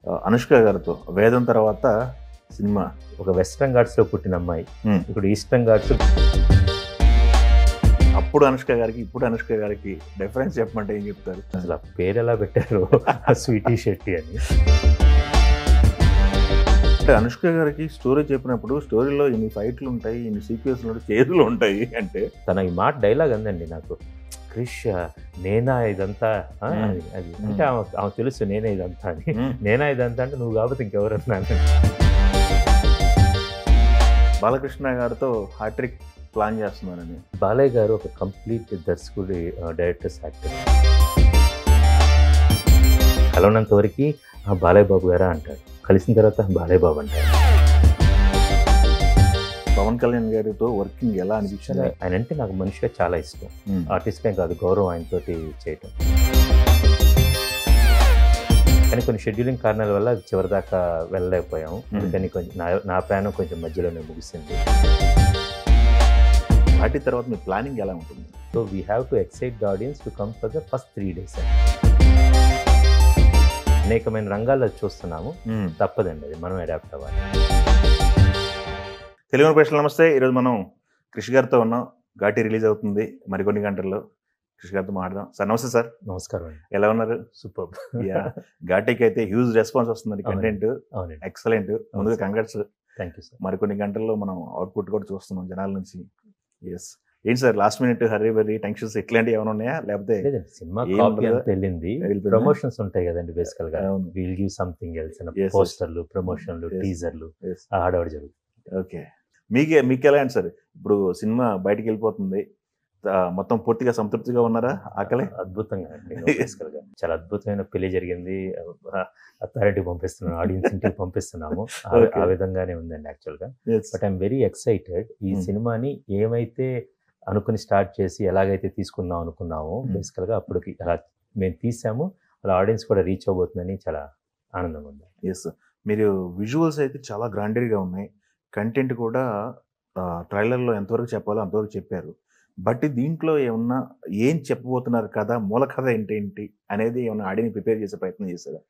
అనుష్క గారితో 'వేదం' తర్వాత సినిమా. ఒక వెస్ట్రన్ ఘాట్స్లో పుట్టిన అమ్మాయి ఇప్పుడు ఈస్టర్న్ ఘాట్స్. అప్పుడు అనుష్క గారికి ఇప్పుడు అనుష్క గారికి డిఫరెన్స్ చెప్పమంటే ఏం చెప్తారు? అసలు ఆ పేరు ఎలా పెట్టారు స్వీటీ శెట్టి అని. అంటే అనుష్క గారికి స్టోరీ చెప్పినప్పుడు స్టోరీలో ఇన్ని ఫైట్లు ఉంటాయి, ఇన్ని సీక్వెన్స్లు ఉంటాయి, చేతులు ఉంటాయి అంటే తన ఈ మాట డైలాగ్ అందండి నాకు. క్రిష్ నేనా ఇదంతా అది అంటే ఆమె తెలుసు నేనే ఇదంతా అని. నేనా ఇదంతా అంటే నువ్వు కాబట్టి ఇంకెవరన్నాను. బాలకృష్ణ గారితో హ్యాట్రిక్ ప్లాన్ చేస్తున్నారని. బాలయ్య గారు ఒక కంప్లీట్ దర్శకుడి డైరెక్టర్స్ యాక్టర్. కలవనంత వరకు బాలయ్య బాబు గారా అంటారు, కలిసిన తర్వాత బాలయ్య బాబు అంటారు. పవన్ కళ్యాణ్ గారితో వర్కింగ్ ఎలా అనిపించింది? ఆయన అంటే నాకు మనిషిగా చాలా ఇష్టం. ఆర్టిస్ట్గా కాదు, గౌరవం ఆయనతోటి చేయటం. కానీ కొన్ని షెడ్యూలింగ్ కారణాల వల్ల చివరి దాకా వెళ్ళలేకపోయాము. అందుకని కొంచెం నా ప్రయాణం కొంచెం మధ్యలోనే ముగిసింది. వాటి తర్వాత మీ ప్లానింగ్ ఎలా ఉంటుంది? So we have to excite the audience to come for the first 3 days. అనేకమైన రంగాల్లో చూస్తున్నాము, తప్పదండి, అది మనం అడాప్ట్ అవ్వాలి. తెలుగు ప్రేక్షకులు నమస్తే. ఈరోజు మనం క్రిష్ గారితో ఉన్నాం. ఘాటి రిలీజ్ అవుతుంది మరికొన్ని గంటల్లో. క్రిష్ గారితో మాట్లాడదాం. సార్ నమస్తే. సార్ నమస్కారం అండి. ఎలా ఉన్నారు? సూపర్. ఘాటికి అయితే హ్యూజ్ రెస్పాన్స్ వస్తుంది, కంటెంట్ ఎక్సలెంట్. ముందుగా కంగ్రాట్స్. Thank you sir. మరికొన్ని గంటల్లో మనం అవుట్పుట్ కూడా చూస్తున్నాం జనాల నుంచి. ఎస్. ఏంటి sir last minute hurry burry tensions ఇట్లాంటివి ఏమైనా ఉన్నాయా? లేకపోతే సినిమా కాపీ అంతా వెళ్ళింది, ప్రమోషన్స్ ఉంటాయి కదండి బేసికల్ గా. విల్ గివ్ సంథింగ్ ఎల్స్, పోస్టర్లు, ప్రమోషన్లు, టీజర్లు, ఆడవాడు జరుగుతుంది. ఓకే. మీకు ఎలా అండి సార్? ఇప్పుడు సినిమా బయటికి వెళ్ళిపోతుంది, మొత్తం పూర్తిగా సంతృప్తిగా ఉన్నారా? ఆకలి అద్భుతంగా అండి. బేసికల్ గా చాలా అద్భుతమైన పెళ్లి జరిగింది. అథారిటీ పంపిస్తున్నాము, ఆడియన్స్ ఇంటికి పంపిస్తున్నాము. ఆ విధంగానే ఉందండి యాక్చువల్ గా. But I'm very excited. ఈ సినిమాని ఏమైతే అనుకుని స్టార్ట్ చేసి ఎలాగైతే తీసుకుందాం అనుకున్నామో బేసికల్ గా అప్పటికి అలా మేము తీసాము, అలా ఆడియన్స్ కూడా రీచ్ అవబోతుందని చాలా ఆనందంగా ఉంది. ఎస్. మీరు విజువల్స్ అయితే చాలా గ్రాండెడ్గా ఉన్నాయి. కంటెంట్ కూడా ట్రైలర్లో ఎంతవరకు చెప్పాలో అంతవరకు చెప్పారు. బట్ దీంట్లో ఏమన్నా ఏం చెప్పబోతున్నారు, కథ మూల కథ ఏంటి అనేది ఏమన్నా ఆడిని ప్రిపేర్ చేసే ప్రయత్నం చేశారా?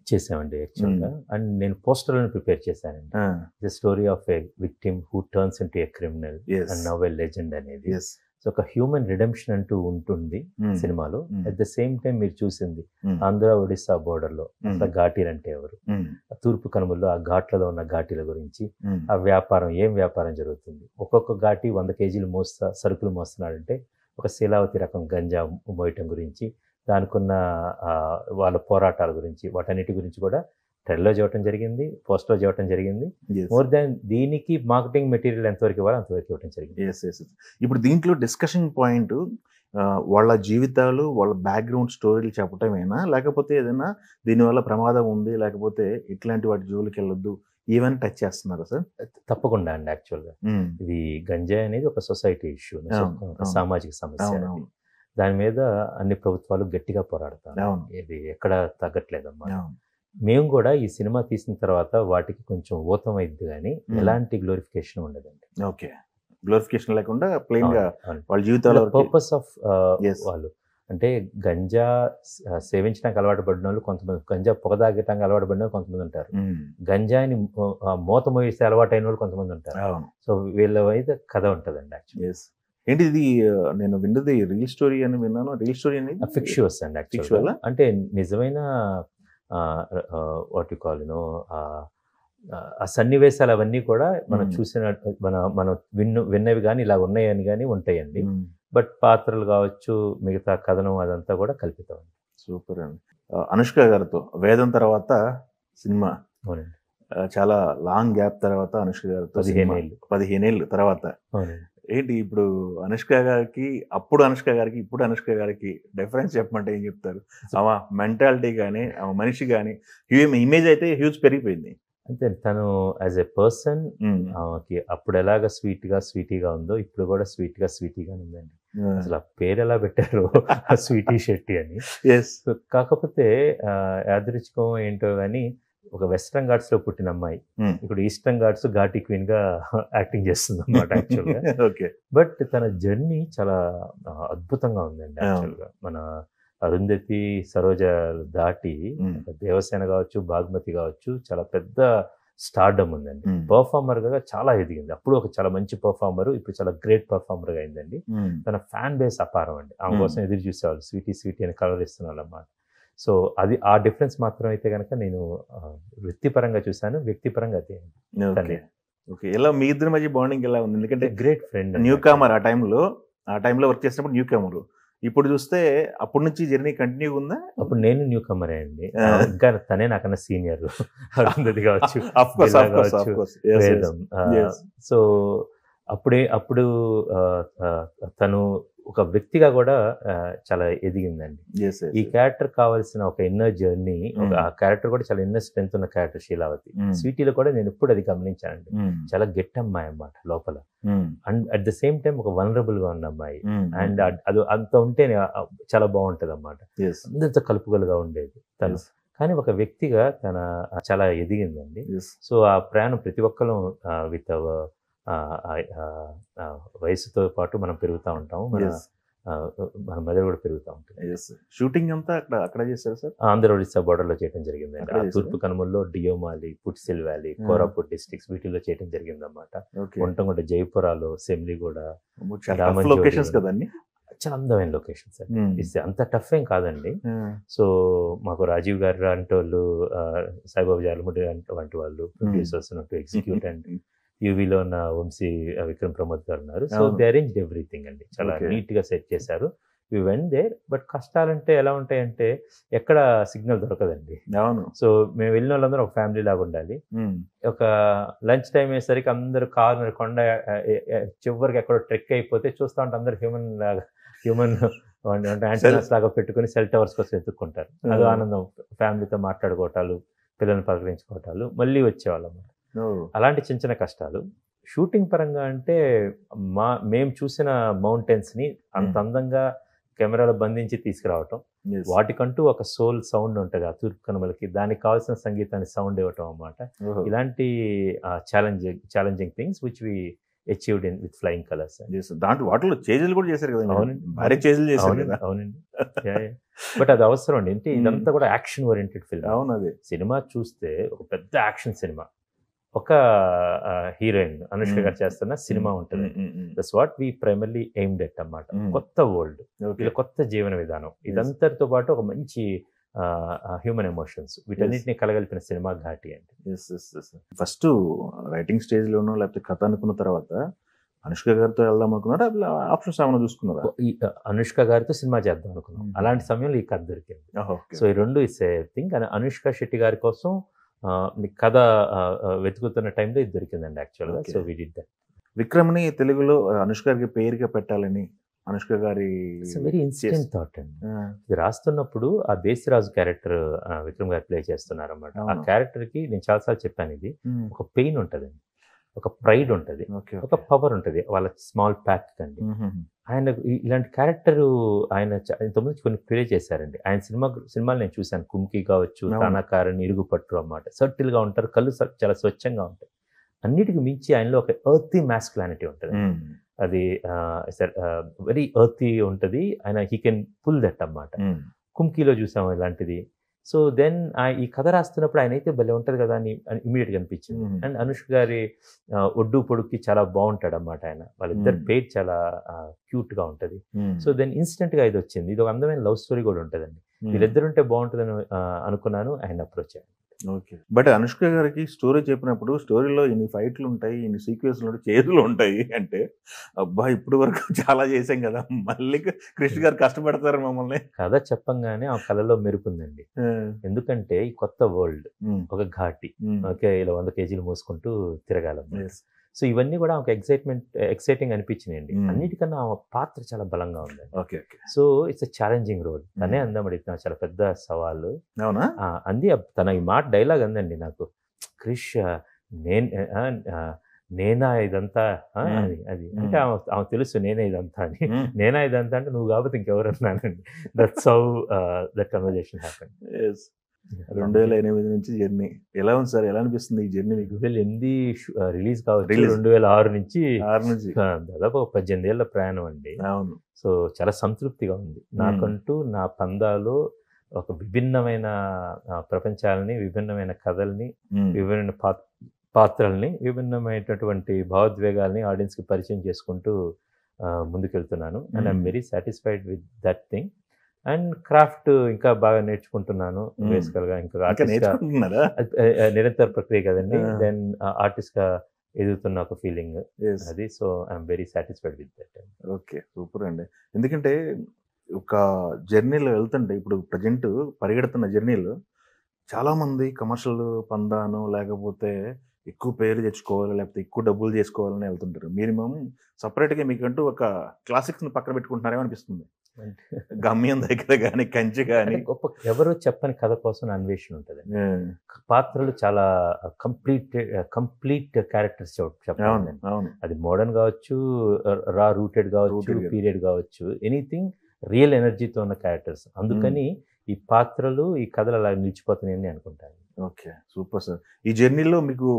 చేసామండి యాక్చువల్గా. అండ్ నేను పోస్టర్లను ప్రిపేర్ చేశానండి. The story of A victim who turns into A criminal and now a legend అనేది. సో ఒక హ్యూమన్ రిడెంప్షన్ అంటూ ఉంటుంది సినిమాలో. అట్ ద సేమ్ టైం మీరు చూసింది ఆంధ్ర ఒడిస్సా బోర్డర్ లో అంత ఘాటీలు అంటే ఎవరు, తూర్పు కనుమల్లో ఆ ఘాట్లలో ఉన్న ఘాటీల గురించి, ఆ వ్యాపారం ఏం వ్యాపారం జరుగుతుంది. ఒక్కొక్క ఘాటీ 100 kgs సరుకులు మోస్తున్నాడంటే ఒక శీలావతి రకం గంజా మోయటం గురించి, దానికున్న వాళ్ళ పోరాటాల గురించి, వాటన్నిటి గురించి కూడా ట్రైల్లో చూడటం జరిగింది, పోస్టర్లో చూడటం జరిగింది. మోర్ దాన్ దీనికి మార్కెటింగ్ మెటీరియల్ ఎంతవరకు ఇవ్వాలి అంతవరకు ఇవ్వడం జరిగింది. ఇప్పుడు దీంట్లో డిస్కషన్ పాయింట్ వాళ్ళ జీవితాలు, వాళ్ళ బ్యాక్గ్రౌండ్ స్టోరీలు చెప్పటమేనా, లేకపోతే ఏదైనా దీనివల్ల ప్రమాదం ఉంది, లేకపోతే ఇట్లాంటి వాటి జోలికి వెళ్ళొద్దు, ఈవెన్ టచ్ చేస్తున్నారా సార్? తప్పకుండా అండి. యాక్చువల్గా ఇది గంజాయి అనేది ఒక సొసైటీ ఇష్యూ, సామాజిక సమస్య. దాని మీద అన్ని ప్రభుత్వాలు గట్టిగా పోరాడతారు, ఇది ఎక్కడ తగ్గట్లేదమ్మా. మేము కూడా ఈ సినిమా తీసిన తర్వాత వాటికి కొంచెం ఊతం అయింది, కానీ ఎలాంటి గ్లోరిఫికేషన్ ఉండదండి. ఓకే. గ్లోరిఫికేషన్ లేకుండా ప్లెయిన్ గా వాళ్ళ జీవితాల పర్పస్ ఆఫ్ వాళ్ళు అంటే గంజా సేవించడానికి అలవాటు పడిన వాళ్ళు కొంతమంది, గంజా పొగదాగటానికి అలవాటు పడిన వాళ్ళు కొంతమంది ఉంటారు, గంజాయిని మూత మోయిస్తే అలవాటు అయిన వాళ్ళు కొంతమంది ఉంటారు. సో వీళ్ళ మీద కథ ఉంటుందండి యాక్చువల్లీ. ఏంటి ఇది? నేను విన్నది రియల్ స్టోరీ అని విన్నాను. రియల్ స్టోరీ అనేది ఫిక్షువస్ అండి యాక్చువల్. అంటే నిజమైన వాట్ యు కాల్ ఆ సన్నివేశాలు అవన్నీ కూడా మనం చూసిన మనం విన్నవి కానీ ఇలా ఉన్నాయని కానీ ఉంటాయండి. బట్ పాత్రలు కావచ్చు, మిగతా కథనం అదంతా కూడా కల్పితం. సూపర్ అండి. అనుష్క గారితో 'వేదం' తర్వాత సినిమా. అవునండి. చాలా లాంగ్ గ్యాప్ తర్వాత అనుష్క గారితో 15 ఏళ్ళు తర్వాత. ఏంటి ఇప్పుడు అనుష్క గారికి, అప్పుడు అనుష్క గారికి ఇప్పుడు అనుష్క గారికి డిఫరెన్స్ చెప్పమంటే ఏం చెప్తారు? ఆమె మెంటాలిటీ కానీ, ఆమె మనిషి కానీ, ఇమేజ్ అయితే హ్యూజ్ పెరిగిపోయింది. అంతే, తను యాజ్ ఎ పర్సన్ ఆమెకి అప్పుడు ఎలాగ స్వీటీగా ఉందో ఇప్పుడు కూడా స్వీటీగానే ఉందండి. అసలు ఆ పేరు ఎలా పెట్టారు స్వీటీ శెట్టి అని. కాకపోతే యాదృచ్ఛికం ఏంటో కానీ ఒక వెస్ట్రన్ ఘాట్స్లో పుట్టిన అమ్మాయి ఇప్పుడు ఈస్టర్న్ ఘాట్స్ ఘాటీ క్వీన్ గా యాక్టింగ్ చేస్తుంది అన్నమాట యాక్చువల్గా. బట్ తన జర్నీ చాలా అద్భుతంగా ఉందండి యాక్చువల్గా. మన అరుంధతి సరోజ దాటి దేవసేన కావచ్చు, భాగ్మతి కావచ్చు, చాలా పెద్ద స్టార్డమ్ ఉందండి. పర్ఫార్మర్ గా చాలా ఎదిగింది. అప్పుడు ఒక చాలా మంచి పర్ఫార్మర్, ఇప్పుడు చాలా గ్రేట్ పర్ఫార్మర్ గా అయిందండి. తన ఫ్యాన్ బేస్ అపారం అండి. ఆమె కోసం ఎదురు చూసేవాళ్ళు, స్వీటీ స్వీటీ అని కలర్ ఇస్తున్నారు అన్నమాట. సో అది ఆ డిఫరెన్స్ మాత్రం అయితే కనుక నేను వృత్తిపరంగా చూశాను, వ్యక్తిపరంగా అదే. ఓకే, ఎలా మీ ఇద్దరి మధ్య బాండింగ్ ఎలా ఉంది? ఎందుకంటే గ్రేట్ ఫ్రెండ్, న్యూ కామర్ ఆ టైంలో వర్క్ చేసినప్పుడు న్యూ కామర్. ఇప్పుడు చూస్తే అప్పటి నుంచి జర్నీ కంటిన్యూ ఉందా? అప్పుడు నేను న్యూ కమరే అండి, ఇంకా తనే నాకన్నా సీనియర్. అరుంధతి కావచ్చు, వేదం. సో అప్పుడు తను ఒక వ్యక్తిగా కూడా చాలా ఎదిగిందండి. ఈ క్యారెక్టర్ కావాల్సిన ఒక ఇన్నర్ జర్నీ, ఆ క్యారెక్టర్ కూడా చాలా ఇన్నర్ స్ట్రెంత్ ఉన్న క్యారెక్టర్ శీలావతి. స్వీటీలో కూడా నేను ఎప్పుడు అది గమనించానండి. చాలా గట్టి అమ్మాయి అన్నమాట లోపల, and at the same time ఒక వనరబుల్ గా ఉన్న అమ్మాయి. అండ్ అది అంత ఉంటే చాలా బాగుంటది అన్నమాట. అందరితో కలుపుగలుగా ఉండేది తను. కానీ ఒక వ్యక్తిగా తన చాలా ఎదిగిందండి. సో ఆ ప్రయాణం ప్రతి ఒక్కరు విత్ వయసుతో పాటు మనం పెరుగుతూ ఉంటాము, మన మెదడు కూడా పెరుగుతూ ఉంటుంది. షూటింగ్ అంతా అక్కడ చేశారు సార్? ఆంధ్ర ఒడిశా బోర్డర్ లో చేయడం జరిగిందండి. ఆ తూర్పు కనుమల్లో డియోమాలి, పుట్సిల్ వ్యాలీ, కోరాపుట్ డిస్ట్రిక్ట్స్ వీటిల్లో చేయడం జరిగింది అన్నమాట. వంటగొండ, జైపురాలో, సెమ్లిగూడ, లొకేషన్స్ కదండి. చాలా అందమైన లొకేషన్స్ అండి. ఇస్తే అంత టఫ్ ఏం కాదండి. సో మాకు రాజీవ్ గారు లాంటి వాళ్ళు, సాయిబాబు జాలముడి వంటి వాళ్ళు ప్రొడ్యూసర్స్ ఉన్నట్టు, ఎగ్జిక్యూట్ అండ్ యూవీలో ఉన్న వంశీ విక్రమ్ ప్రమోద్ గారు ఉన్నారు. సో దే అరేంజ్డ్ ఎవ్రీథింగ్ అండి, చాలా నీట్ గా సెట్ చేశారు. We went there. బట్ కష్టాలంటే ఎలా ఉంటాయంటే ఎక్కడ సిగ్నల్ దొరకదండి. సో మేము వెళ్ళిన వాళ్ళందరూ ఒక ఫ్యామిలీ లాగా ఉండాలి. ఒక లంచ్ టైం అయ్యేసరికి అందరూ కారు కొండ చివరికి ఎక్కడో ట్రెక్ అయిపోతే చూస్తూ ఉంటే అందరు హ్యూమన్ యాంటీనాస్ లాగా పెట్టుకుని సెల్ టవర్స్ కోసం ఎత్తుక్కుంటారు. అది ఆనందం. ఫ్యామిలీతో మాట్లాడుకోవటాలు, పిల్లల్ని పలకరించుకోవటాలు, మళ్ళీ వచ్చేవాళ్ళం. అలాంటి చిన్న చిన్న కష్టాలు. షూటింగ్ పరంగా అంటే మేము చూసిన మౌంటైన్స్ ని అంత అందంగా కెమెరాలో బంధించి తీసుకురావటం, వాటికంటూ ఒక సోల్ సౌండ్ ఉంటుంది ఆ తూర్పు కనుమలకి, దానికి కావాల్సిన సంగీతాన్ని సౌండ్ ఇవ్వటం అన్నమాట. ఇలాంటి challenging things which we achieved in with flying colours. దాంట్లో వాటిలో చేజులు కూడా చేశారు కదా? అవునండి. బట్ అది అవసరం అండి. అంటే ఇదంతా కూడా యాక్షన్ ఓరియంటెడ్ ఫిల్మ్. అవునది. సినిమా చూస్తే ఒక పెద్ద యాక్షన్ సినిమా, ఒక హీరోయిన్ అనుష్క గారు చేస్తున్న సినిమా ఉంటుంది. That's what we primarily aimed at అన్నమాట. కొత్త వరల్డ్, కొత్త జీవన విధానం, ఇదంతటితో పాటు ఒక మంచి హ్యూమన్ ఎమోషన్స్, వీటన్నిటిని కలగలిపిన సినిమా ఘాటి అండి. ఫస్ట్ రైటింగ్ స్టేజ్ లోనో లేకపోతే కథ అనుకున్న తర్వాత అనుష్క గారితో వెళ్దాం అనుకున్నారా? ఆప్షన్స్ ఏమైనా చూసుకున్నారా? అనుష్క గారితో సినిమా చేద్దాం అనుకున్నాం. అలాంటి సమయంలో ఈ కథ దొరికింది. సో ఈ రెండు is a thing. Anushka Shetty గారి కోసం కథ వెతుకుతున్న టైంలో ఇది దొరికిందండి యాక్చువల్గా. So we did that. విక్రమ్ని తెలుగులో అనుష్క గారికి పేరుగా పెట్టాలని అనుష్క గారి వెరీ ఇన్స్టెంట్ థాట్ అండి. ఇది రాస్తున్నప్పుడు ఆ దేశరాజు క్యారెక్టర్ విక్రమ్ గారు ప్లే చేస్తున్నారు అన్నమాట. ఆ క్యారెక్టర్ కి నేను చాలాసార్లు చెప్పాను, ఇది ఒక పెయిన్ ఉంటుందండి, ఒక ప్రైడ్ ఉంటుంది, ఒక పవర్ ఉంటుంది వాళ్ళ స్మాల్ ప్యాక్ అండి. ఆయన ఇలాంటి క్యారెక్టర్ ఆయన ఇంతకుముందు కొన్ని ప్లే చేశారండి. ఆయన సినిమాలు నేను చూశాను, కుంకి కావచ్చు, తానాకారని, ఇరుగుపట్టు అన్నమాట. సర్టిల్ గా ఉంటారు, కళ్ళు చాలా స్వచ్ఛంగా ఉంటాయి. అన్నిటికి మించి ఆయనలో ఒక ఎర్తీ మాస్కులానిటీ ఉంటుంది. అది వెరీ ఎర్తీ ఉంటుంది. ఆయన హీ కెన్ పుల్ దట్ అన్నమాట. కుంకీలో చూసాము ఇలాంటిది. సో దెన్ ఈ కథ రాస్తున్నప్పుడు ఆయన అయితే భలే ఉంటుంది కదా అని ఇమీడియట్గా అనిపించింది. అండ్ అనుష్క గారి ఒడ్డు పొడుక్కి చాలా బాగుంటాడు అన్నమాట ఆయన. వాళ్ళిద్దరు పేరు చాలా క్యూట్గా ఉంటుంది. సో దెన్ ఇన్స్టెంట్గా ఇది వచ్చింది. ఇది ఒక అందమైన లవ్ స్టోరీ కూడా ఉంటుందండి. వీళ్ళిద్దరు ఉంటే బాగుంటుందని అనుకున్నాను. ఆయన అప్రోచ్ అయ్యాను. ఓకే. బట్ అనుష్క గారికి స్టోరీ చెప్పినప్పుడు స్టోరీలో ఇన్ని ఫైట్లు ఉంటాయి, ఇన్ని సీక్వెన్స్లు ఉంటాయి, చేతులు ఉంటాయి అంటే అబ్బా ఇప్పుడు వరకు చాలా చేసాం కదా, మళ్ళీ కృష్ణ గారు కష్టపడతారు మమ్మల్ని. కథ చెప్పంగానే ఆ కళలో మెరుపుందండి. ఎందుకంటే ఈ కొత్త వరల్డ్, ఒక ఘాటి, ఓకే, ఇలా 100 కేజీలు మోసుకుంటూ తిరగాలం. సో ఇవన్నీ కూడా ఒక ఎక్సైటింగ్ అనిపించినాయండి. అన్నిటికన్నా ఆ పాత్ర చాలా బలంగా ఉందండి. Okay. So it's a challenging role. తనే అందమడి చాలా పెద్ద సవాలు. అవునా? అంది తన ఈ మాట డైలాగ్ అందండి నాకు, క్రిష్ నేనా ఇదంతా అది అంటే ఆమె తెలుసు నేనే ఇదంతా అని. నేనా ఇదంతా అంటే నువ్వు కాబట్టి ఇంకెవరు అన్నానండి. That's how that conversation happened. 2008 నుంచి జర్నీ ఎలా ఉంది సార్? ఎలా అనిపిస్తుంది ఈ జర్నీ మీకు? 2008 రిలీజ్ కావచ్చు, 2006 నుంచి దాదాపు 18 ఏళ్ల ప్రయాణం అండి. అవును. సో చాలా సంతృప్తిగా ఉంది. నాకంటూ నా పందాలో ఒక విభిన్నమైన ప్రపంచాలని, విభిన్నమైన కథల్ని, విభిన్న పాత్రల్ని, విభిన్నమైనటువంటి భావోద్వేగాల్ని ఆడియన్స్కి పరిచయం చేసుకుంటూ ముందుకెళ్తున్నాను. And I'm very satisfied with that thing. And craft ఇంకా బాగా నేర్చుకుంటున్నాను. బేసికల్గా ఇంకా నిరంతర ప్రక్రియ కదండి. దెన్ ఆర్టిస్ట్గా ఎదుగుతున్న ఒక ఫీలింగ్ అది. So I'm very satisfied with that. Okay, super అండి. ఎందుకంటే ఒక జర్నీలో వెళ్తుంటే ఇప్పుడు ప్రజెంట్ పరిగెడుతున్న జర్నీలో చాలామంది కమర్షియల్ పందాను లేకపోతే ఎక్కువ పేరు తెచ్చుకోవాలి లేకపోతే ఎక్కువ డబ్బులు చేసుకోవాలని వెళ్తుంటారు. మినిమం సపరేట్గా మీకంటూ ఒక క్లాసిక్స్ని పక్కన పెట్టుకుంటున్నారేమో అనిపిస్తుంది. గమ్యం దగ్గర కానీ కంచి కానీ గొప్ప ఎవరు చెప్పని కథ కోసం అన్వేషణ ఉంటుంది. పాత్రలు చాలా కంప్లీట్ క్యారెక్టర్స్ చెప్పాలి. అది మోడర్న్ కావచ్చు, రా రూటెడ్ కావచ్చు, పీరియడ్ కావచ్చు, ఎనీథింగ్ రియల్ ఎనర్జీతో ఉన్న క్యారెక్టర్స్. అందుకని ఈ పాత్రలు, ఈ కథలు అలా నిలిచిపోతున్నాయని అనుకుంటాను. Okay, super sir. ఈ జర్నీలో మీకు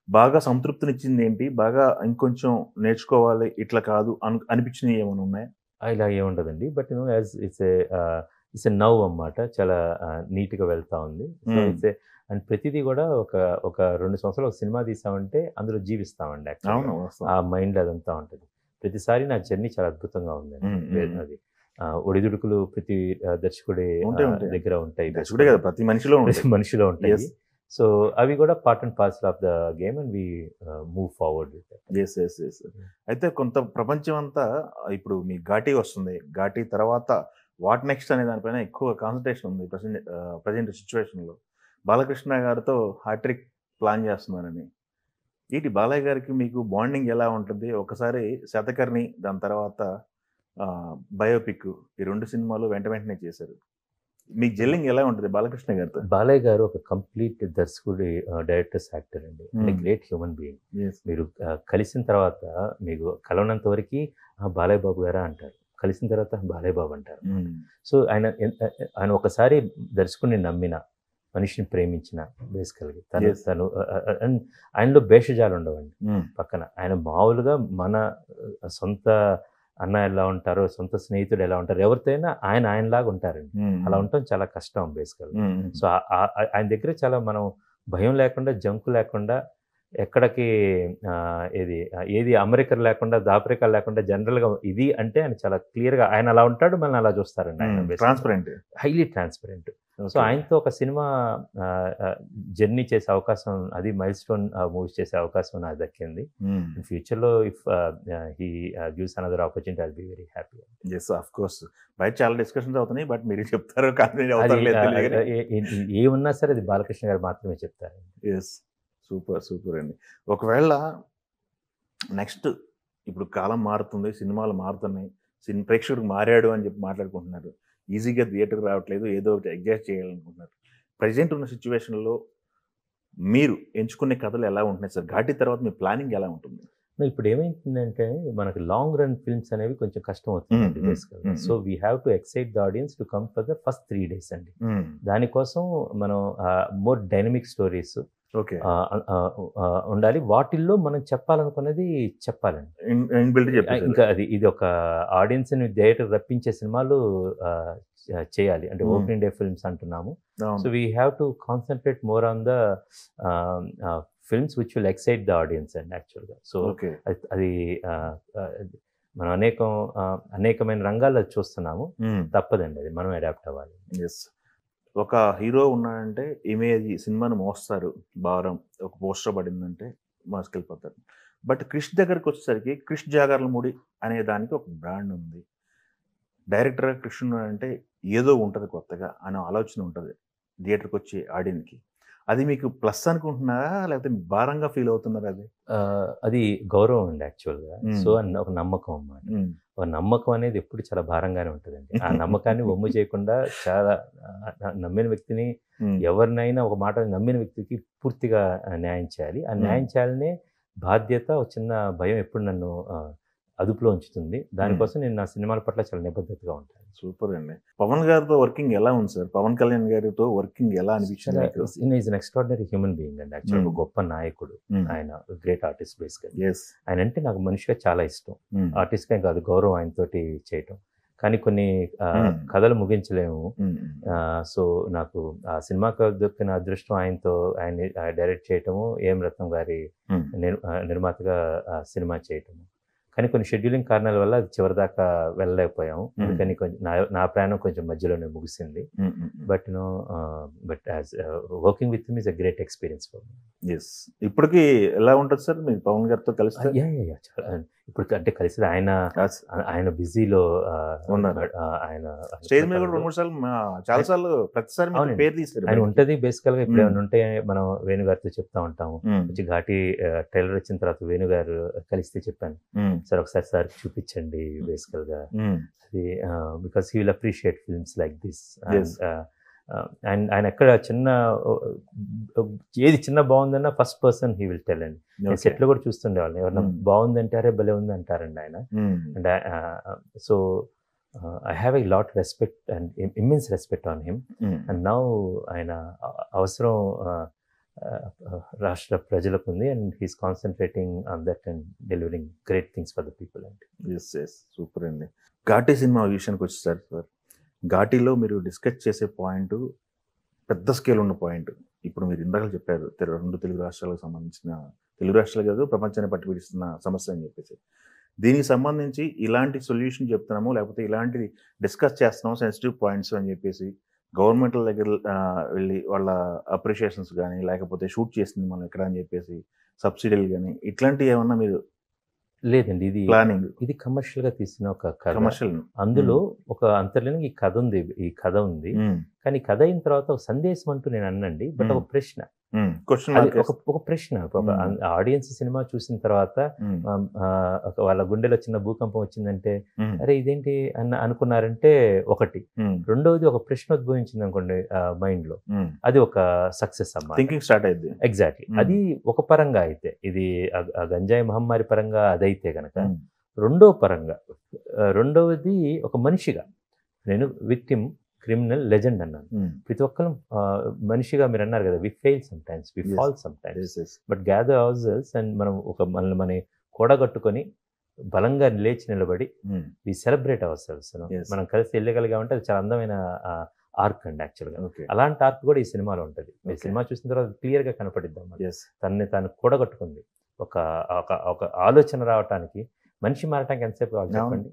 బాగా సంతృప్తినిచ్చింది ఏంటి? బాగా ఇంకొంచెం నేర్చుకోవాలి ఇట్లా కాదు అనిపించినవి ఏమైనా ఉన్నాయా? ఇలా ఏముండదండి. But as it's a now అన్నమాట. చాలా నీట్గా వెళ్తా ఉంది. సో ఇట్స్ అండ్ ప్రతిదీ కూడా ఒక 2 సంవత్సరాలు ఒక సినిమా తీసామంటే అందులో జీవిస్తామండి. యాక్చువల్గా ఆ మైండ్ అదంతా ఉంటుంది. ప్రతిసారి నా జర్నీ చాలా అద్భుతంగా ఉందండి. అది ఒడిదుడుకులు ప్రతి దర్శకుడి దగ్గర ఉంటాయి, ప్రతి మనిషిలో ఉంటాయి. సో అవి కూడా part and parcel of the game and we move forward with that. అయితే కొంత ప్రపంచం అంతా ఇప్పుడు మీ ఘాటీ వస్తుంది. ఘాటీ తర్వాత వాట్ నెక్స్ట్ అనే దానిపైన ఎక్కువ కాన్సన్ట్రేషన్ ఉంది ప్రజెంట్ సిచ్యువేషన్లో. బాలకృష్ణ గారితో హ్యాట్రిక్ ప్లాన్ చేస్తున్నారని. ఏంటి బాలయ్య గారికి మీకు బాండింగ్ ఎలా ఉంటుంది? ఒకసారి శతకర్ణి, దాని తర్వాత బయోపిక్, ఈ 2 సినిమాలు వెంటనే చేశారు. మీకు జెల్లింగ్ ఎలా ఉంటుంది బాలకృష్ణ గారితో? బాలయ్య గారు ఒక కంప్లీట్ దర్శకుడి, డైరెక్టర్స్, యాక్టర్ అండి. Great human being. మీరు కలిసిన తర్వాత మీకు కలవనంత వరకు బాలయ్య బాబు గారా అంటారు, కలిసిన తర్వాత బాలయ్య బాబు అంటారు. సో ఆయన ఒకసారి దర్శకుడిని నమ్మిన, మనిషిని ప్రేమించిన, బేసికల్గా తను ఆయనలో భేషజాలు ఉండవండి. పక్కన ఆయన మామూలుగా మన సొంత అన్న ఎలా ఉంటారో, సొంత స్నేహితుడు ఎలా ఉంటారు, ఎవరితోనైనా ఆయనలాగా ఉంటారండి. అలా ఉండటం చాలా కష్టం బేసికల్గా. సో ఆయన దగ్గర చాలా మనం భయం లేకుండా, జంకు లేకుండా, ఎక్కడికి ఏది అమెరికా లేకుండా, దాపరికా లేకుండా, జనరల్గా ఇది అంటే ఆయన చాలా క్లియర్గా ఆయన అలా ఉంటాడు, మనల్ని అలా చూస్తారండి. ఆయన ట్రాన్స్పరెంట్, హైలీ ట్రాన్స్పరెంట్. సో ఆయనతో ఒక సినిమా జర్నీ చేసే అవకాశం, అది మైల్ స్టోన్ మూవీస్ చేసే అవకాశం నాకు దక్కింది. ఫ్యూచర్లో if he gives another opportunity I'll be very happy. Yes, of course. బయట చాలా డిస్కషన్స్ అవుతున్నాయి, బట్ మీరు చెప్తారు ఏమున్నా సరే అది బాలకృష్ణ గారు మాత్రమే చెప్తారు. ఎస్, సూపర్ అండి. ఒకవేళ నెక్స్ట్ ఇప్పుడు కాలం మారుతుంది, సినిమాలు మారుతున్నాయి, ప్రేక్షకుడికి మారాడు అని చెప్పి మాట్లాడుకుంటున్నారు. ఈజీగా థియేటర్కి రావట్లేదు, ఏదో ఒకటి అడ్జస్ట్ చేయాలనుకుంటున్నారు. ప్రజెంట్ ఉన్న సిచ్యువేషన్లో మీరు ఎంచుకునే కథలు ఎలా ఉంటున్నాయి సార్? ఘాటి తర్వాత మీ ప్లానింగ్ ఎలా ఉంటుంది? ఇప్పుడు ఏమైందంటే మనకి లాంగ్ రన్ ఫిల్మ్స్ అనేవి కొంచెం కష్టం అవుతుంది బేసికల్గా. So we have to excite the audience to come for the first 3 days అండి. దానికోసం మనం మోర్ డైనమిక్ స్టోరీస్ ఉండాలి. వాటిల్లో మనం చెప్పాలనుకున్నది చెప్పాలండి. ఇంకా ఇది ఒక ఆడియన్స్ని థియేటర్ రప్పించే సినిమాలు చేయాలి అంటే ఓపెనింగ్ డే ఫిల్మ్స్ అంటున్నాము. So we have to concentrate more on the films which will excite the audience and యాక్చువల్గా. సో అది మనం అనేకమైన రంగాల్లో చూస్తున్నాము. తప్పదండి, అది మనం అడాప్ట్ అవ్వాలి. ఎస్, ఒక హీరో ఉన్నాడంటే ఇమేజ్ సినిమాను మోస్తారు, భారం ఒక పోస్టర్ పడిందంటే మోసుకెళ్ళిపోతారు. బట్ క్రిష్ దగ్గరికి వచ్చేసరికి క్రిష్ జాగర్లమూడి అనే దానికి ఒక బ్రాండ్ ఉంది. డైరెక్టర్గా క్రిష్ ఉన్నాడంటే ఏదో ఉంటుంది కొత్తగా అనే ఆలోచన ఉంటుంది థియేటర్కి వచ్చే ఆడియన్స్కి. అది మీకు ప్లస్ అనుకుంటున్నారా లేకపోతే భారంగా ఫీల్ అవుతున్నారా? అది గౌరవం అండి యాక్చువల్గా. సో ఒక నమ్మకం అన్నమాట. ఒక నమ్మకం అనేది ఎప్పుడు చాలా భారంగానే ఉంటుందండి. ఆ నమ్మకాన్ని వమ్ము చేయకుండా చాలా నమ్మిన వ్యక్తిని, ఎవరినైనా ఒక మాట నమ్మిన వ్యక్తికి పూర్తిగా న్యాయం చేయాలి. ఆ న్యాయం చేయాలనే బాధ్యత, ఒక చిన్న భయం ఎప్పుడు నన్ను అదుపులో ఉంచుతుంది. దానికోసం నేను నా సినిమాల పట్ల చాలా నిబద్ధతగా ఉంటాను. సూపర్ అండి. పవన్ గారితో వర్కింగ్ ఎలా ఉంది సార్? పవన్ కళ్యాణ్ గారితో వర్కింగ్ ఎలా అనిపించింది? Is an extraordinary human being అండి. యాక్చువల్గా గొప్ప నాయకుడు ఆయన, గ్రేట్ ఆర్టిస్ట్ బేస్గా. ఆయన అంటే నాకు మనిషిగా చాలా ఇష్టం. ఆర్టిస్ట్గా కాదు, గౌరవం ఆయనతోటి చేయటం. కానీ కొన్ని కథలు ముగించలేము. సో నాకు ఆ సినిమాకు దొరికిన అదృష్టం ఆయనతో ఆయన డైరెక్ట్ చేయటము, ఏం రత్నం గారి నిర్మాతగా సినిమా చేయటము. కానీ కొన్ని షెడ్యూలింగ్ కారణాల వల్ల అది చివరిదాకా వెళ్ళలేకపోయాము. అందుకని కొంచెం నా ప్రయాణం కొంచెం మధ్యలోనే ముగిసింది. But but as working with him is a great experience for me. Yes. ఇప్పటికి ఎలా ఉంటుంది సార్ మీరు పవన్ గారితో కలిసి? ఇప్పుడు అంటే కలిసి ఆయన బిజీలో ఆయన స్టేజ్ మీద కూడా 2-3 సార్లు చాలా సార్లు ప్రతిసారి పేరు తీస్తారు. ఆయన ఉంటుంది బేసికల్గా. ఇప్పుడు ఏమైనా ఉంటే మనం వేణుగారితో చెప్తా ఉంటాము. మంచి ఘాటి ట్రైలర్ వచ్చిన తర్వాత వేణుగారు కలిస్తే చెప్పాను, సార్ ఒకసారి సార్ చూపించండి బేసికల్గా అది, because he will appreciate films like this. And ఆయన ఎక్కడ ఏది చిన్న బాగుందన్నా first person he will tell అండి. నేను సెట్లో కూడా చూస్తుండేవాళ్ళని, ఎవరన్నా బాగుందంటే అరే భలే ఉంది అంటారండి ఆయన. And so I have a lot respect and immense respect on him. And now ఆయన అవసరం రాష్ట్ర ప్రజలకు ఉంది, and he's concentrating on that and delivering great things for the people అండి. ఎస్. సూపర్ అండి. ఘాటీ సినిమా విషయానికి వచ్చేసరికి సార్, ఘాటీలో మీరు డిస్కస్ చేసే పాయింట్ పెద్ద స్కేల్ ఉన్న పాయింట్. ఇప్పుడు మీరు ఇందాక చెప్పారు 2 తెలుగు రాష్ట్రాలకు సంబంధించిన, తెలుగు రాష్ట్రాలు కాదు ప్రపంచాన్ని పట్టి పిడిస్తున్న సమస్య అని చెప్పేసి, దీనికి సంబంధించి ఇలాంటి సొల్యూషన్ చెప్తున్నాము, లేకపోతే ఇలాంటిది డిస్కస్ చేస్తున్నాము సెన్సిటివ్ పాయింట్స్ అని చెప్పేసి గవర్నమెంట్ల దగ్గర వెళ్ళి వాళ్ళ అప్రిషియేషన్స్ కానీ, లేకపోతే షూట్ చేసింది మనం ఎక్కడ అని చెప్పేసి సబ్సిడీలు కానీ, ఇట్లాంటివి ఏమన్నా మీరు? లేదండి, ఇది ప్లానింగ్, ఇది కమర్షియల్గా తీసిన ఒక కథ. కమర్షియల్ అందులో ఒక అంతర్లీనంగా ఈ కథ ఉంది. కానీ కథ అయిన తర్వాత ఒక సందేశం అంటూ నేను అన్నండి, బట్ ఒక ప్రశ్న, ఒక ప్రశ్న. ఆడియన్స్ సినిమా చూసిన తర్వాత వాళ్ళ గుండెలో చిన్న భూకంపం వచ్చిందంటే అరే ఇదేంటి అనుకున్నారంటే ఒకటి, రెండవది ఒక ప్రశ్న ఉద్భవించింది అనుకోండి మైండ్ లో, అది ఒక సక్సెస్ అన్నమాట. థింకింగ్ స్టార్ట్ అయింది. ఎగ్జాక్ట్లీ. అది ఒక పరంగా అయితే, ఇది గంజాయి మహమ్మారి పరంగా అదైతే గనక, రెండవది ఒక మనిషిగా నేను విక్టిమ్, క్రిమినల్, లెజెండ్ అన్నాను. ప్రతి ఒక్కరు మనిషిగా మీరు అన్నారు కదా, we fail sometimes, we fall sometimes, but gather ourselves and మనం మన కూడగట్టుకొని బలంగా లేచి నిలబడి వి సెలబ్రేట్ అవర్సెల్వ్స్. మనం కలిసి వెళ్ళగలిగామంటే అది చాలా అందమైన ఆర్క్ అండి యాక్చువల్గా. అలాంటి ఆర్క్ కూడా ఈ సినిమాలో ఉంటుంది. మీరు సినిమా చూసిన తర్వాత క్లియర్గా కనపడిద్దాం. తనని తాను కూడగట్టుకుంది. ఒక ఆలోచన రావటానికి, మనిషి మారటానికి ఎంతసేపు కావాలి చెప్పండి?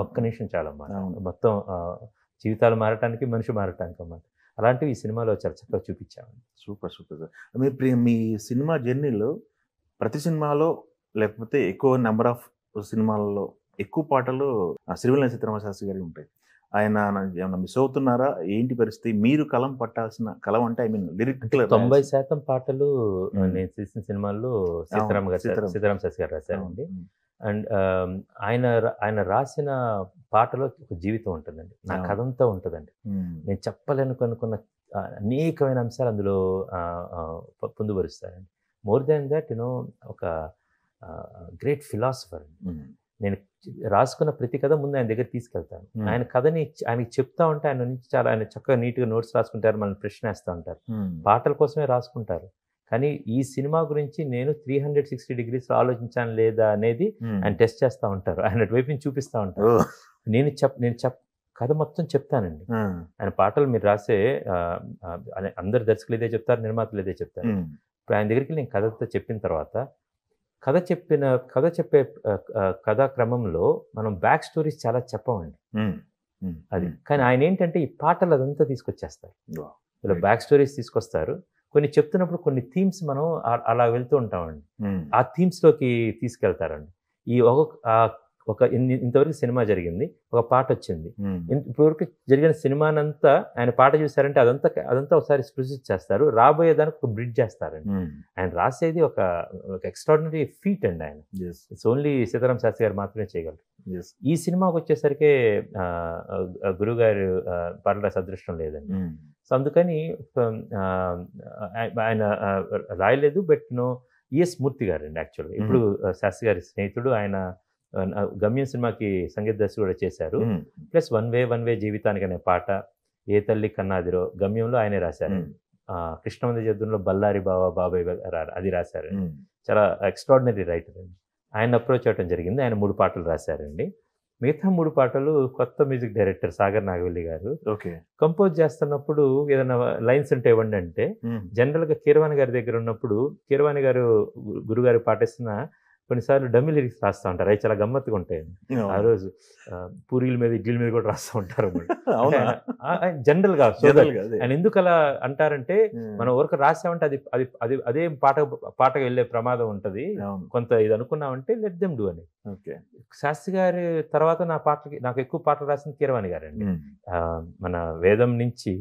ఒక్క నిమిషం చాలా మొత్తం జీవితాలు మారటానికి, మనిషి మారటానికి అన్నమాట. అలాంటివి ఈ సినిమాలో చాలా చక్కగా చూపించామండి. Super super sir. మీ సినిమా జర్నీలో ప్రతి సినిమాలో, లేకపోతే ఎక్కువ నెంబర్ ఆఫ్ సినిమాలలో ఎక్కువ పాటలు సిరివెన్నెల సీతారామశాస్త్రి గారికి ఉంటాయి. ఆయన ఏమన్నా మిస్ అవుతున్నారా? ఏంటి పరిస్థితి? మీరు కలం పట్టాల్సిన కలం అంటే ఐ మీన్ లిరిక్ 90% పాటలు నేను చేసిన సినిమాల్లో సీతారామ శాస్త్రి గారు రాశారండి. అండ్ ఆయన రాసిన పాటలో ఒక జీవితం ఉంటుందండి, నా కథ అంతా ఉంటుందండి. నేను చెప్పలేనుకున్న అనేకమైన అంశాలు అందులో పొందుపరుస్తారండి. మోర్ దాన్ దట్ ఒక గ్రేట్ ఫిలాసఫర్ అండి. నేను రాసుకున్న ప్రతి కథ ముందు ఆయన దగ్గర తీసుకెళ్తాను. ఆయన కథని ఆయనకి చెప్తా ఉంటే ఆయన చక్కగా నీట్గా నోట్స్ రాసుకుంటారు, మనల్ని ప్రశ్న వేస్తూ ఉంటారు. పాటల కోసమే రాసుకుంటారు. కానీ ఈ సినిమా గురించి నేను 360 degrees ఆలోచించాను లేదా అనేది ఆయన టెస్ట్ చేస్తూ ఉంటారు. ఆయన వైపు నుంచి చూపిస్తూ ఉంటారు. నేను కథ మొత్తం చెప్తానండి. ఆయన పాటలు మీరు రాసే అందరు దర్శకులు ఇదే చెప్తారు, నిర్మాతలు ఇదే చెప్తారు. ఇప్పుడు ఆయన దగ్గరికి నేను కథతో చెప్పిన తర్వాత, కథ చెప్పే కథా క్రమంలో మనం బ్యాక్ స్టోరీస్ చాలా చెప్పమండి అది. కానీ ఆయన ఏంటంటే ఈ పాటలు అదంతా తీసుకొచ్చేస్తారు. ఇలా బ్యాక్ స్టోరీస్ తీసుకొస్తారు. కొన్ని చెప్తున్నప్పుడు కొన్ని థీమ్స్ మనం అలా వెళ్తూ ఉంటామండి. ఆ థీమ్స్లోకి తీసుకెళ్తారండి. ఇంతవరకు సినిమా జరిగింది, ఒక పాట వచ్చింది. ఇప్పటివరకు జరిగిన సినిమానంతా ఆయన పాట చూసారంటే అదంతా ఒకసారి స్పృశించేస్తారు. రాబోయేదానికి ఒక బ్రిడ్జ్ చేస్తారండి. ఆయన రాసేది ఒక ఎక్స్ట్రాడినరీ ఫీట్ అండి. ఆయన ఇట్స్ ఓన్లీ సీతారామ శాస్త్రి గారు మాత్రమే చేయగలరు. ఈ సినిమాకి వచ్చేసరికి గురుగారు పాటలు రాసే అదృష్టం లేదండి. సో అందుకని ఆయన రాయలేదు. బట్ ఈఎస్ మూర్తి గారు అండి యాక్చువల్గా. ఇప్పుడు శాస్త్రి గారి స్నేహితుడు, ఆయన గమ్యం సినిమాకి సంగీత దర్శకుడు కూడా చేశారు. ప్లస్ వన్ వే జీవితానికి అనే పాట, ఏ తల్లి కన్నాదిరో గమ్యంలో ఆయనే రాశారు. కృష్ణవంద జద్దులో బల్లారి బాబాయ్ అది రాశారు. చాలా ఎక్స్ట్రాడినరీ రైటర్ అండి. ఆయన అప్రోచ్ అవ్వడం జరిగింది. ఆయన 3 పాటలు రాశారండి. మిగతా 3 పాటలు కొత్త మ్యూజిక్ డైరెక్టర్ సాగర్ నాగవల్లి గారు కంపోజ్ చేస్తున్నప్పుడు ఏదైనా లైన్స్ ఉంటే ఇవ్వండి అంటే, జనరల్గా కీరవాణి గారి దగ్గర ఉన్నప్పుడు కీరవాణి గారు గురుగారు పాటిస్తున్న కొన్నిసార్లు డమ్మీ లిరిక్స్ రాస్తూ ఉంటారు. అవి చాలా గమ్మత్తుగా ఉంటాయండి. ఆ రోజు పూరీల మీద ఇడ్లీల మీద కూడా రాస్తూ ఉంటారు. జనరల్గా ఆయన ఎందుకు అలా అంటారంటే, మనం ఊరికి రాసామంటే అది అది అది అదే పాటకు వెళ్ళే ప్రమాదం ఉంటుంది, కొంత ఇది అనుకున్నామంటే లెట్ దెమ్ డూ అని. శాస్త్రి గారి తర్వాత నాకు ఎక్కువ పాటలు రాసింది కీరవాణి గారండి. మన వేదం నుంచి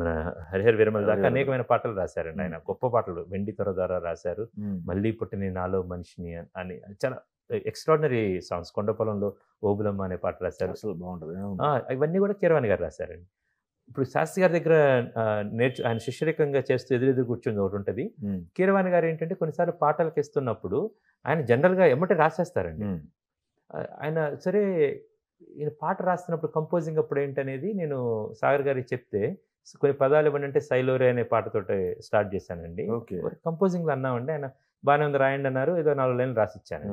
మన హరిహర వీరమల దాకా అనేకమైన పాటలు రాశారండి. ఆయన గొప్ప పాటలు, వెండి తొర ద్వారా రాశారు, మళ్ళీ పుట్టిన నాలో మనిషిని అని చాలా ఎక్స్ట్రాడినరీ సాంగ్స్. కొండపొలంలో ఓబులమ్మ అనే పాట రాశారు, అసలు బాగుంటుంది. ఇవన్నీ కూడా కీరవాణి గారు రాశారండి. ఇప్పుడు శాస్త్రి గారి దగ్గర ఆయన శిష్యరికంగా చేస్తూ ఎదురెదురు కూర్చొని ఒకటి ఉంటుంది. కీరవాణి గారు ఏంటంటే కొన్నిసార్లు పాటలకు ఇస్తున్నప్పుడు ఆయన జనరల్గా ఎమ్మటే రాసేస్తారండి. ఆయన సరే ఈయన పాట రాస్తున్నప్పుడు కంపోజింగ్ అప్పుడు ఏంటనేది నేను సాగర్ గారికి చెప్తే, కొన్ని పదాలు ఇవ్వండి అంటే సైలోరే అనే పాటతో స్టార్ట్ చేశానండి. కంపోజింగ్లో అన్నామండి. ఆయన బాగానే ఉంది రాయండి అన్నారు, ఏదో 4 లైన్లు రాసిచ్చాను.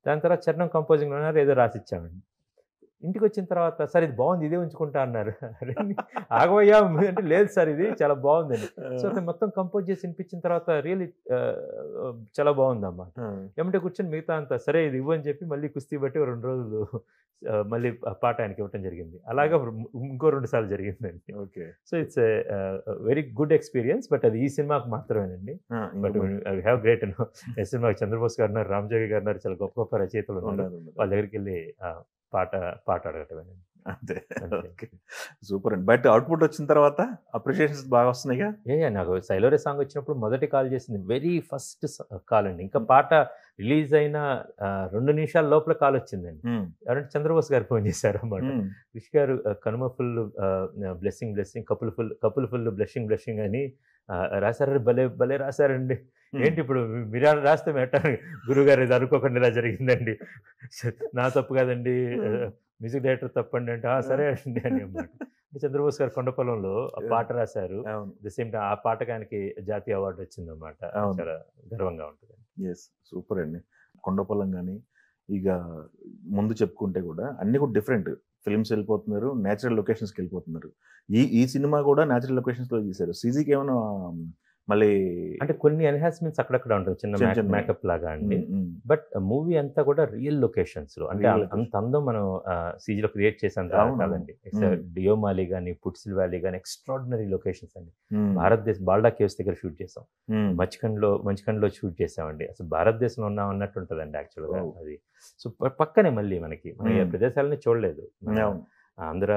దాని తర్వాత చరణం కంపోజింగ్లో అన్నారు, ఏదో రాసిచ్చామండి. ఇంటికి వచ్చిన తర్వాత సార్ ఇది బాగుంది, ఇదే ఉంచుకుంటా అన్నారు. ఆగవయ్యా అంటే లేదు సార్ ఇది చాలా బాగుందండి. సో అతను మొత్తం కంపోజ్ చేసి వినిపించిన తర్వాత రియల్లీ చాలా బాగుంది అన్నమాట. ఏమంటే కూర్చొని మిగతా అంతా సరే ఇది ఇవ్వని చెప్పి మళ్ళీ కుస్తీ బట్టి 2 రోజులు మళ్ళీ పాట ఆయనకి ఇవ్వటం జరిగింది. అలాగా ఇంకో 2 సార్లు జరిగిందండి. So it's very good experience. But అది ఈ సినిమాకు మాత్రమేనండి. బట్ ఐ హ్యావ్ గ్రేట్ ఈ సినిమాకి చంద్రబోస్ గారు ఉన్నారు, రామజోగి గారు ఉన్నారు, చాలా గొప్ప గొప్ప రచయితలు ఉన్నారు. వాళ్ళ దగ్గరికి వెళ్ళి పాట అడగటమేనండి. అంతే. సూపర్ అండి. బట్ అవుట్పుట్ వచ్చిన తర్వాత అప్రిషియేషన్స్ బాగా వస్తున్నాయిగా. నాకు సైలోరే సాంగ్ వచ్చినప్పుడు మొదటి కాల్ చేసింది వెరీ ఫస్ట్ కాల్ అండి. ఇంకా పాట రిలీజ్ అయిన 2 నిమిషాల లోపల కాల్ వచ్చిందండి. ఎవరంటే చంద్రబోస్ గారు ఫోన్ చేశారు అన్నమాట. కృషి గారు Kanuma full blessing couple full blessing అని రాశారు. భలే రాశారండి. ఏంటి ఇప్పుడు మీరు రాస్తే పెట్టారు గురుగారు, ఇది అనుకోకుండా ఇలా జరిగిందండి, నా తప్పు కాదండి, మ్యూజిక్ డైరెక్టర్ తప్పండి అంటే సరే అండి అని అన్నమాట. చంద్రబోస్ గారు కొండపొలంలో ఆ పాట రాశారు. ది సేమ్ టైం ఆ పాటకి ఆయనకి జాతీయ అవార్డు వచ్చింది అన్నమాట. చాలా గర్వంగా ఉంటుంది. సూపర్ అండి. కొండపొలం కానీ ఇక ముందు చెప్పుకుంటే కూడా అన్ని కూడా డిఫరెంట్ ఫిల్మ్స్ వెళ్ళిపోతున్నారు, నేచురల్ లొకేషన్స్కి వెళ్ళిపోతున్నారు. ఈ సినిమా కూడా నేచురల్ లొకేషన్స్లో చేశారు. సీజీకి ఏమైనా మళ్ళీ అంటే కొన్ని ఎన్హాన్స్మెంట్స్ అక్కడక్కడ ఉంటుంది, చిన్న మేకప్ లాగా అండి. బట్ మూవీ అంతా కూడా రియల్ లొకేషన్స్ లో, అంటే అంత అందం మనం సీజీలో క్రియేట్ చేసేంత కాదండి. డియోమాలి కానీ పుట్సిల్ వ్యాలీ కానీ ఎక్స్ట్రాడినరీ లొకేషన్స్ అండి. భారతదేశం బాల్డా కేవ్స్ దగ్గర షూట్ చేసాం, మంచికండ్లో షూట్ చేసామండి. అసలు భారతదేశంలో ఉన్నాం అన్నట్టు ఉంటుందండి యాక్చువల్గా అది. సో పక్కనే మళ్ళీ మన ప్రదేశాలని చూడలేదు. ఆంధ్ర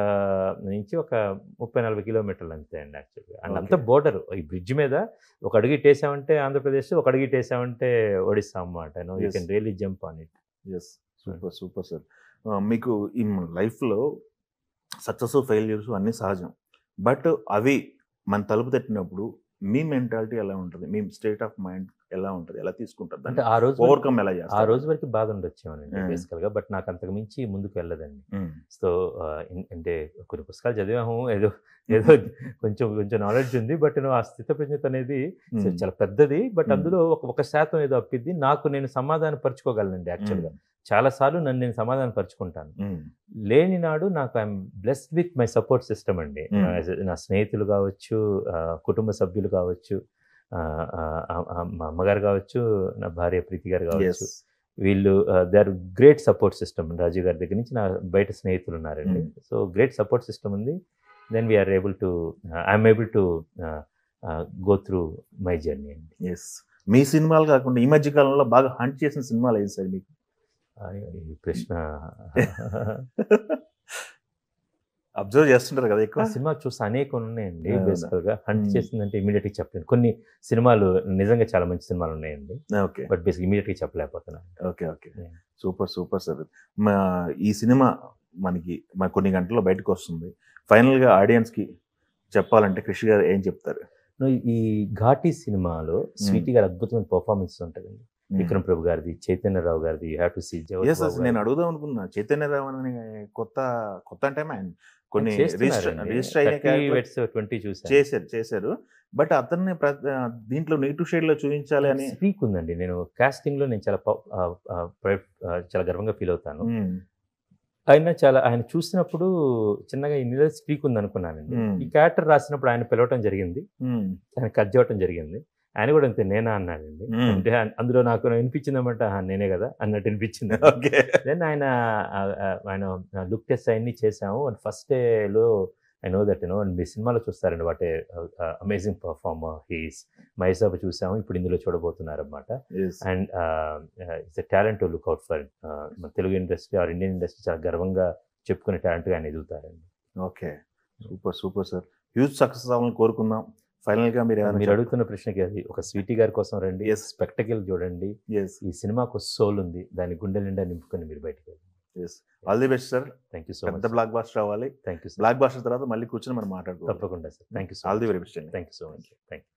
నుంచి ఒక 30-40 కిలోమీటర్లు అంతే అండి యాక్చువల్గా. అండ్ అంత బోర్డర్, ఈ బ్రిడ్జ్ మీద ఒక అడుగు ఇట్టేసామంటే ఆంధ్రప్రదేశ్, ఒక అడుగు ఇట్టేసామంటే ఒడిస్సా అన్నమాట. You can really jump on it. Super sir. మీకు ఈ లైఫ్లో సక్సెస్ ఫెయిల్యూర్స్ అన్నీ సహజం. బట్ అవి మన తలుపు తట్టినప్పుడు మీ మెంటాలిటీ ఎలా ఉంటుంది, మీ స్టేట్ ఆఫ్ మైండ్ ఎలా ఉంటుంది, ఎలా తీసుకుంటారు, అంటే ఆ రోజు ఓవర్కమ్ ఎలా చేస్తారు? ఆ రోజు వరకు బాధ ఉండొచ్చేమోనండి బేసికల్గా. బట్ నాకు అంతకు మించి ముందుకు వెళ్ళదండి. సో అంటే కొన్ని పుస్తకాలు చదివాము, ఏదో కొంచెం నాలెడ్జ్ ఉంది. బట్ ఆ స్థితప్రజ్ఞత అనేది చాలా పెద్దది. బట్ అందులో ఒక శాతం ఏదో అప్పిద్ది. నాకు నేను సమాధానం పరుచుకోగలనండి యాక్చువల్గా. చాలాసార్లు నేను సమాధానం పరుచుకుంటాను. లేని నాడు నాకు I'm blessed with my support system అండి. నా స్నేహితులు కావచ్చు, కుటుంబ సభ్యులు కావచ్చు, మా అమ్మగారు కావచ్చు, నా భార్య ప్రీతి గారు కావచ్చు, వీళ్ళు they are great support system. Rajeev గారి దగ్గర నుంచి నా బయట స్నేహితులు ఉన్నారండి. సో గ్రేట్ సపోర్ట్ సిస్టమ్ ఉంది. Then we are I am able to go through my journey అండి. మీ సినిమాలు కాకుండా ఈ మధ్య కాలంలో బాగా హంట్ చేసిన సినిమాలు ఏది సార్ మీకు? ఈ ప్రశ్న అబ్జర్వ్ చేస్తుంటారు కదా ఎక్కువ. సినిమా చూసి అనేక ఉన్నాయండి. బేసికల్గా హంట్ చేసిందంటే ఇమీడియట్గా చెప్పలేను. కొన్ని సినిమాలు నిజంగా చాలా మంచి సినిమాలు ఉన్నాయండి. బట్ బేసిక్ ఇమీడియట్గా చెప్పలేకపోతున్నాను. ఓకే. Super sir. ఈ సినిమా మనకి కొన్ని గంటల్లో బయటకు వస్తుంది. ఫైనల్గా ఆడియన్స్కి చెప్పాలంటే కృషి గారు ఏం చెప్తారు? ఈ ఘాటీ సినిమాలో స్వీటీ గారు అద్భుతమైన పర్ఫార్మెన్స్ ఉంటుందండి. విక్రమ్ ప్రభు గారిది, చైతన్యరావు గారిది, యూ హ్యావ్ టు సీ. నేను అడుగుదాం అనుకున్నా, చైతన్యరావు అని కొత్త అంటే ఆయన కొన్ని రిజిస్టర్ చేశారు, బట్ అతన్ని దీంట్లో నెగిటివ్ షేడ్ లో చూపించాలి అని స్పీక్ ఉందండి. నేను కాస్టింగ్ లో నేను చాలా గర్వంగా ఫీల్ అవుతాను. ఆయన చూసినప్పుడు చిన్నగా ఇన్నిలో స్పీక్ ఉంది అనుకున్నానండి. ఈ క్యారెక్టర్ రాసినప్పుడు ఆయన పిలవటం జరిగింది, ఆయన కట్ చేయటం జరిగింది. ఆయన కూడా అంతే నేనా అన్నాడండి. అంటే అందులో నాకు వినిపించింది అనమాట, నేనే కదా అన్నట్టు వినిపించింది. దెన్ ఆయన లుక్ టెస్ట్ అన్ని చేసాము. అండ్ ఫస్ట్ డేలో ఐ నో దట్ అండ్ మీ సినిమాలో చూస్తారండి what a amazing performer he's. Mahesh Babu చూసాము, ఇప్పుడు ఇందులో చూడబోతున్నారు అనమాట. And it's a talent to look out for. మన Telugu industry or Indian industry చాలా గర్వంగా చెప్పుకునే టాలెంట్గా ఆయన ఎదుగుతారండి. Okay, super sir. Huge success అవ్వాలని కోరుకుందాం. ఫైనల్ గా మీరు అడుగుతున్న ప్రశ్నకి అది ఒక స్వీటీ గారి కోసం రండి, స్పెక్టకిల్ చూడండి. ఈ సినిమాకు సోల్ ఉంది, దాని గుండె నిండా నింపుకొని మీరు బయటకు వెళ్ళండి. All the best sir. Thank you so much. పెద్ద బ్లాక్ బాస్టర్ అవ్వాలి. Thank you. బ్లాక్ బాస్టర్ తర్వాత మళ్ళీ కూర్చొని మనం మాట్లాడుకోవాలి. తప్పకుండా sir. Thank you so much. All the very best. Thank you so much. Thank you.